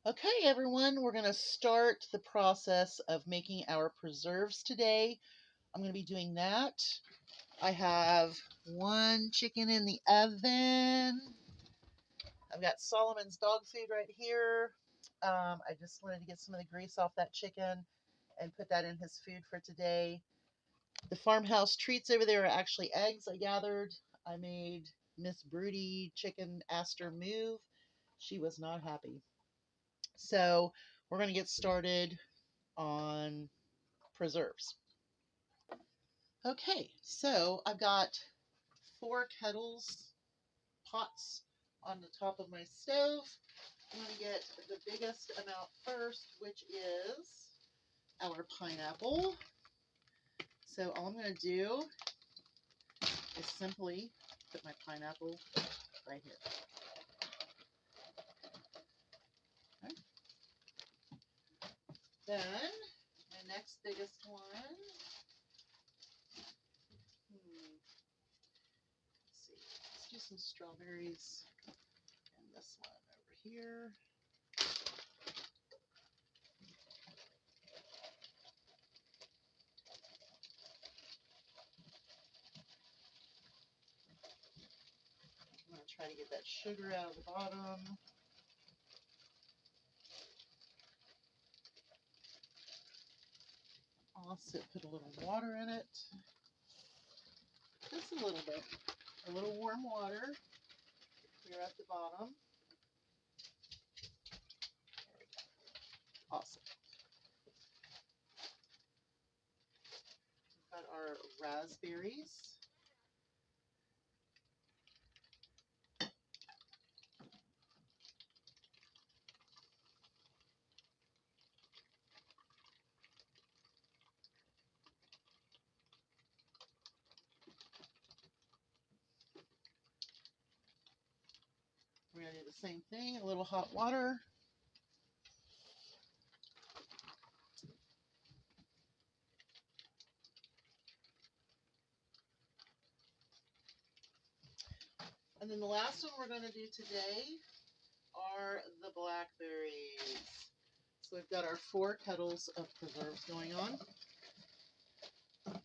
Okay, everyone, we're going to start the process of making our preserves today. I'm going to be doing that. I have one chicken in the oven. I've got Solomon's dog food right here. I just wanted to get some of the grease off that chicken and put that in his food for today. The farmhouse treats over there are actually eggs I gathered. I made Miss Broody chicken asked her move. She was not happy. So we're going to get started on preserves. Okay, so I've got 4 pots on the top of my stove. I'm going to get the biggest amount first, which is our pineapple. So all I'm going to do is simply put my pineapple right here. Okay. Then my next biggest one. Let's see. Let's do some strawberries. And this one over here. I'm going to try to get that sugar out of the bottom. Also put a little water in it. Just a little bit. A little warm water to clear out the bottom. There we go. Awesome. We've got our raspberries. We're going to do the same thing, a little hot water. And then the last one we're going to do today are the blackberries. So we've got our 4 kettles of preserves going on. And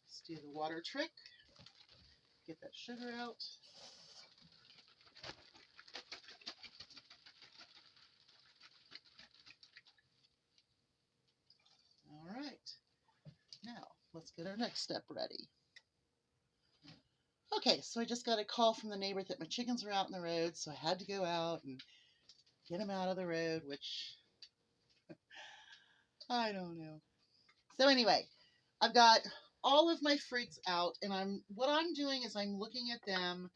let's do the water trick. Get that sugar out. All right. Now, let's get our next step ready. Okay, so I just got a call from the neighbor that my chickens were out in the road, so I had to go out and get them out of the road, which I don't know. So anyway, I've got all of my fruits out, and what I'm doing is I'm looking at them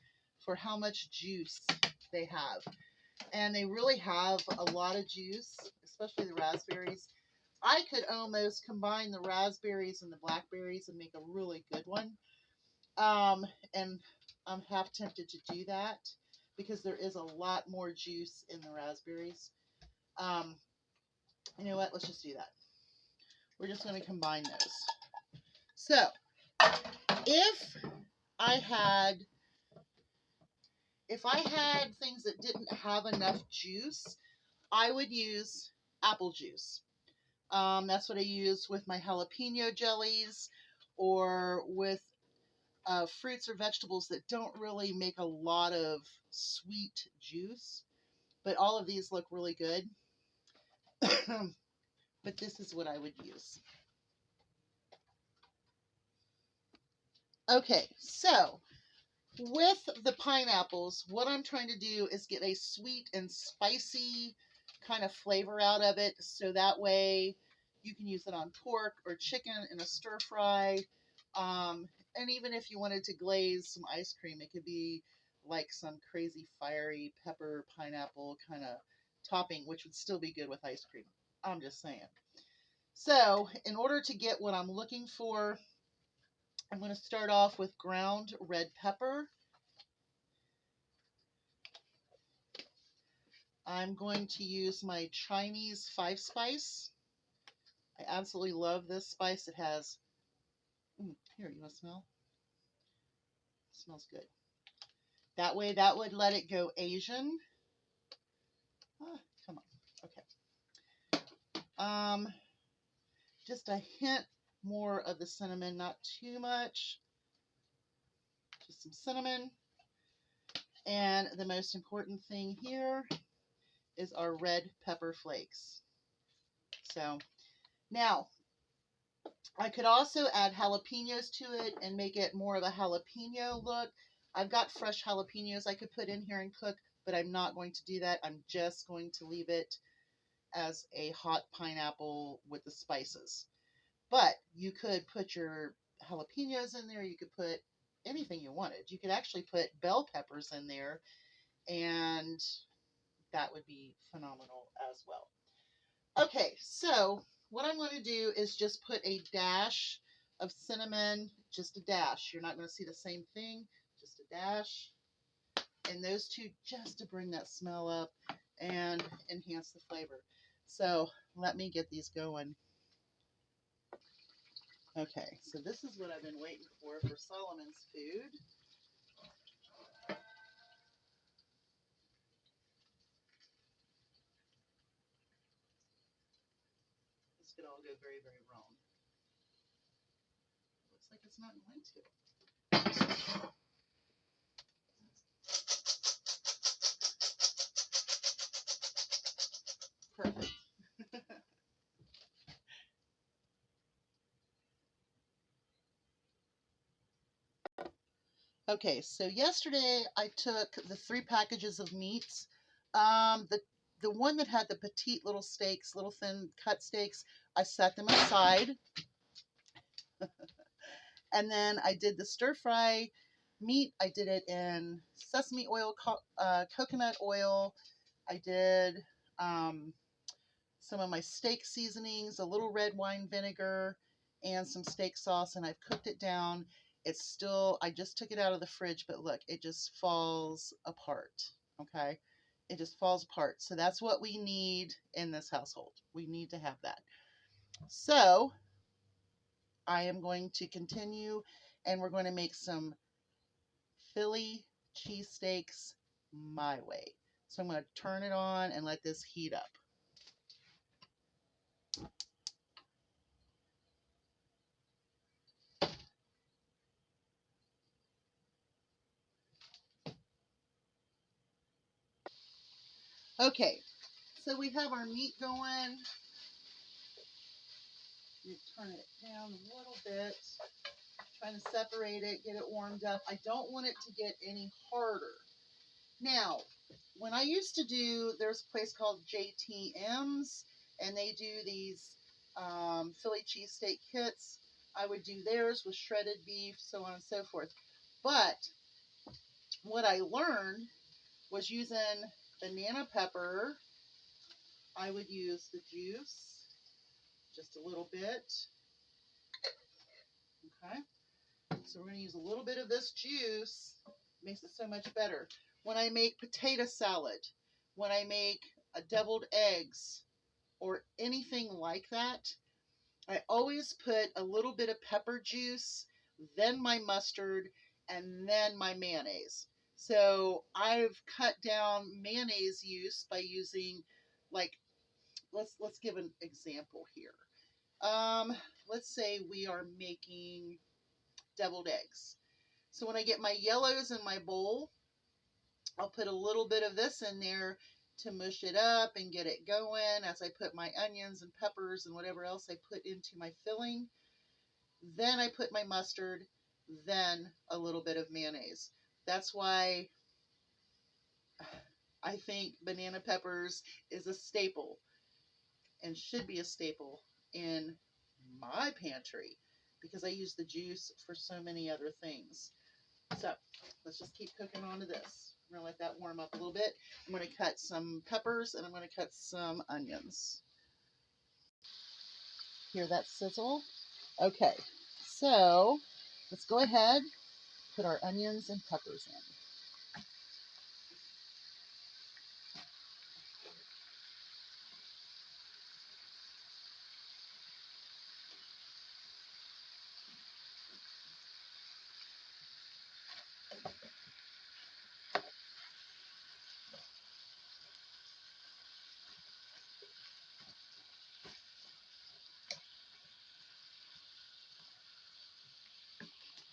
for how much juice they have. And they really have a lot of juice, especially the raspberries. I could almost combine the raspberries and the blackberries and make a really good one. And I'm half tempted to do that because there is a lot more juice in the raspberries. You know what? Let's just do that. We're just going to combine those. So, if I had things that didn't have enough juice, I would use apple juice. That's what I use with my jalapeno jellies or with fruits or vegetables that don't really make a lot of sweet juice. But all of these look really good. But this is what I would use. Okay, so with the pineapples, what I'm trying to do is get a sweet and spicy kind of flavor out of it, so that way you can use it on pork or chicken in a stir fry. And even if you wanted to glaze some ice cream, it could be like some crazy fiery pepper pineapple kind of topping, which would still be good with ice cream. I'm just saying. So in order to get what I'm looking for, I'm going to start off with ground red pepper. I'm going to use my Chinese 5-spice. I absolutely love this spice. It has, here, you want to smell? It smells good. That way that would let it go Asian. Come on. Okay. Just a hint more of the cinnamon, not too much. Just some cinnamon. And the most important thing here is our red pepper flakes. So now I could also add jalapenos to it and make it more of a jalapeno look. I've got fresh jalapenos I could put in here and cook, but I'm not going to do that. I'm just going to leave it as a hot pineapple with the spices. But you could put your jalapenos in there. You could put anything you wanted. You could actually put bell peppers in there, and that would be phenomenal as well. Okay, so what I'm going to do is just put a dash of cinnamon, just a dash. You're not going to see the same thing, just a dash. And those two just to bring that smell up and enhance the flavor. So let me get these going. Okay, so this is what I've been waiting for Solomon's food. This could all go very, very wrong. Looks like it's not going to. Perfect. Okay, so yesterday I took the 3 packages of meats. The one that had the petite little steaks, little thin cut steaks, I set them aside. And then I did the stir fry meat. I did it in sesame oil, coconut oil. I did some of my steak seasonings, a little red wine vinegar, and some steak sauce, and I've cooked it down. It's still, I just took it out of the fridge, but look, it just falls apart, okay? It just falls apart. So that's what we need in this household. We need to have that. So I am going to continue, and we're going to make some Philly cheesesteaks my way. So I'm going to turn it on and let this heat up. Okay, so we have our meat going. You turn it down a little bit, trying to separate it, get it warmed up. I don't want it to get any harder. Now, when I used to do, there's a place called JTM's, and they do these Philly cheesesteak kits. I would do theirs with shredded beef, so on and so forth. But what I learned was using banana pepper. I would use the juice, just a little bit. Okay, so we're going to use a little bit of this juice. It makes it so much better. When I make potato salad, when I make deviled eggs, or anything like that, I always put a little bit of pepper juice, then my mustard, and then my mayonnaise. So I've cut down mayonnaise use by using, like, let's give an example here. Let's say we are making deviled eggs. So when I get my yellows in my bowl, I'll put a little bit of this in there to mush it up and get it going as I put my onions and peppers and whatever else I put into my filling. Then I put my mustard, then a little bit of mayonnaise. That's why I think banana peppers is a staple and should be a staple in my pantry because I use the juice for so many other things. So let's just keep cooking on to this. I'm going to let that warm up a little bit. I'm going to cut some peppers and I'm going to cut some onions. Hear that sizzle? Okay, so let's go ahead, put our onions and peppers in.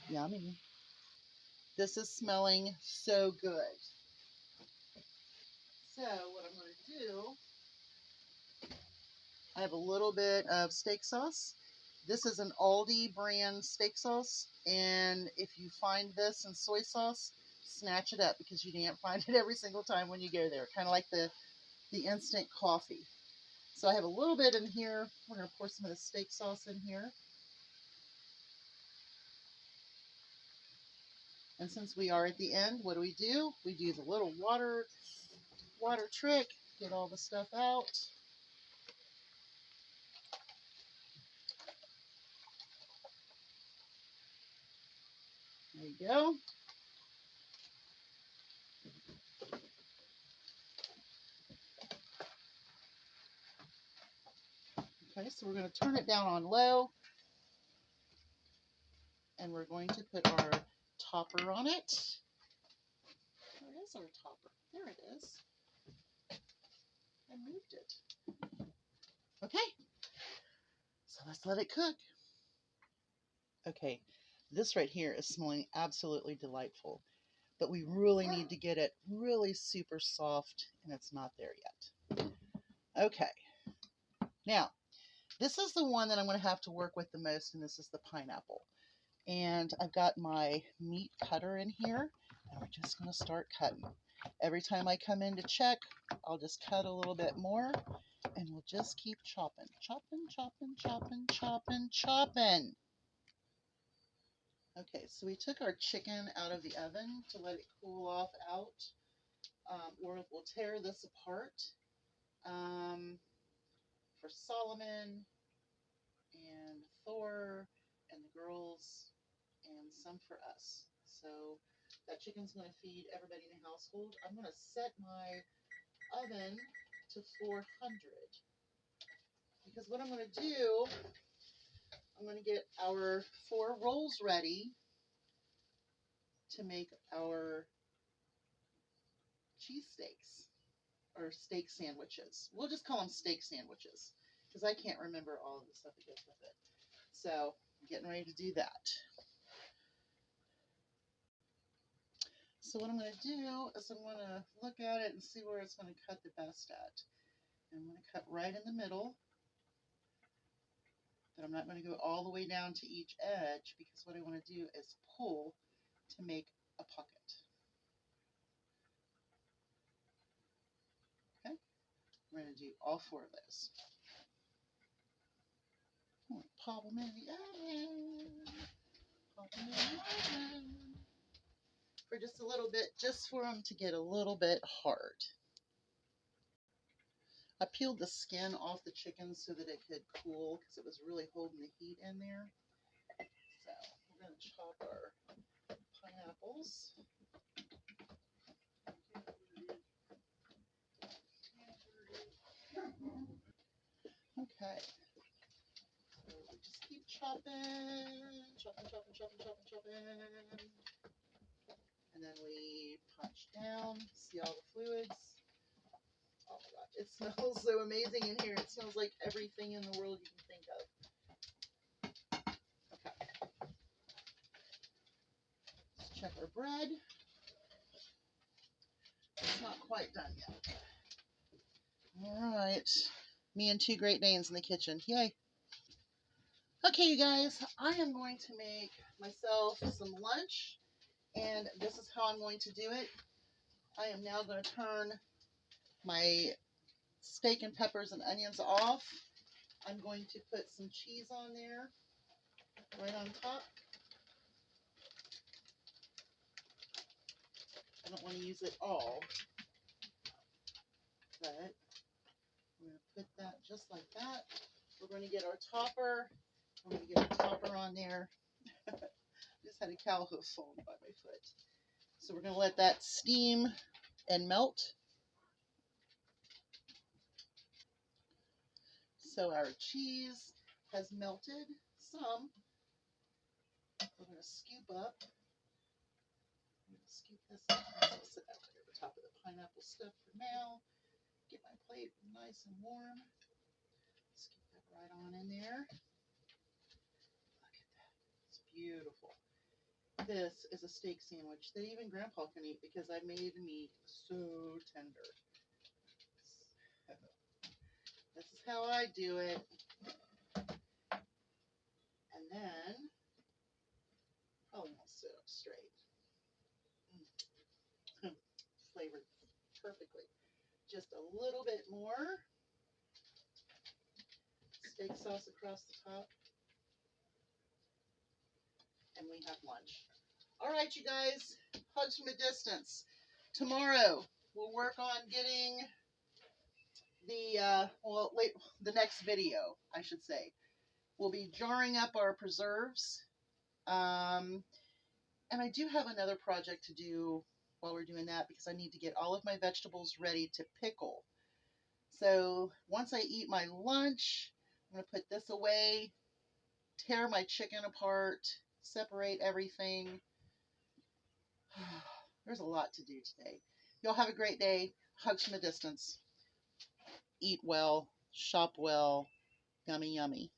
Yummy. This is smelling so good. So what I'm going to do, I have a little bit of steak sauce. This is an Aldi brand steak sauce, and if you find this in soy sauce, snatch it up because you can't find it every single time when you go there. Kind of like the instant coffee. So I have a little bit in here. We're going to pour some of the steak sauce in here. And since we are at the end, what do? We do the little water trick, get all the stuff out. There you go. Okay, so we're going to turn it down on low, and we're going to put our topper on it. Where is our topper? There it is. I moved it. Okay, so let's let it cook. Okay, this right here is smelling absolutely delightful, but we really need to get it really super soft, and it's not there yet. Okay, now this is the one that I'm going to have to work with the most, and this is the pineapple. And I've got my meat cutter in here, and we're just going to start cutting. Every time I come in to check, I'll just cut a little bit more, and we'll just keep chopping. Chopping, chopping, chopping, chopping, chopping. Okay, so we took our chicken out of the oven to let it cool off out. We'll tear this apart for Solomon and Thor and the girls and some for us. So that chicken's going to feed everybody in the household. I'm going to set my oven to 400 because what I'm going to do, I'm going to get our 4 rolls ready to make our cheesesteaks or steak sandwiches. We'll just call them steak sandwiches because I can't remember all of the stuff that goes with it. So I'm getting ready to do that. So what I'm going to do is I'm going to look at it and see where it's going to cut the best at. And I'm going to cut right in the middle, but I'm not going to go all the way down to each edge because what I want to do is pull to make a pocket. Okay, we're going to do all 4 of those. I'm going to pop them in the oven. Pop them in the oven. For just a little bit, just for them to get a little bit hard. I peeled the skin off the chicken so that it could cool because it was really holding the heat in there. So we're going to chop our pineapples. Okay. So we just keep chopping, chopping, chopping, chopping, chopping, chopping. And then we punch down, see all the fluids. Oh my God, it smells so amazing in here. It smells like everything in the world you can think of. Okay. Let's check our bread. It's not quite done yet. All right. Me and 2 Great Danes in the kitchen. Yay. Okay, you guys, I am going to make myself some lunch, and this is how I'm going to do it. I am now going to turn my steak and peppers and onions off. I'm going to put some cheese on there, right on top. I don't want to use it all, but I'm going to put that just like that. We're going to get our topper. We're going to get our topper on there. Just had a cow hoof fallen by my foot. So we're going to let that steam and melt. So our cheese has melted some. We're going to scoop up. I'm going to scoop this up. I'll sit that right over top of the pineapple stuff for now. Get my plate nice and warm. Scoop that right on in there. Look at that. It's beautiful. This is a steak sandwich that even Grandpa can eat because I made meat so tender. So, this is how I do it. And then, probably won't sit up straight. Flavored perfectly. Just a little bit more steak sauce across the top. And we have lunch. All right, you guys, hugs from a distance. Tomorrow, we'll work on getting the next video, I should say. We'll be jarring up our preserves. And I do have another project to do while we're doing that because I need to get all of my vegetables ready to pickle. So once I eat my lunch, I'm going to put this away, tear my chicken apart, separate everything. There's a lot to do today. Y'all have a great day. Hugs from a distance. Eat well, shop well, yummy, yummy.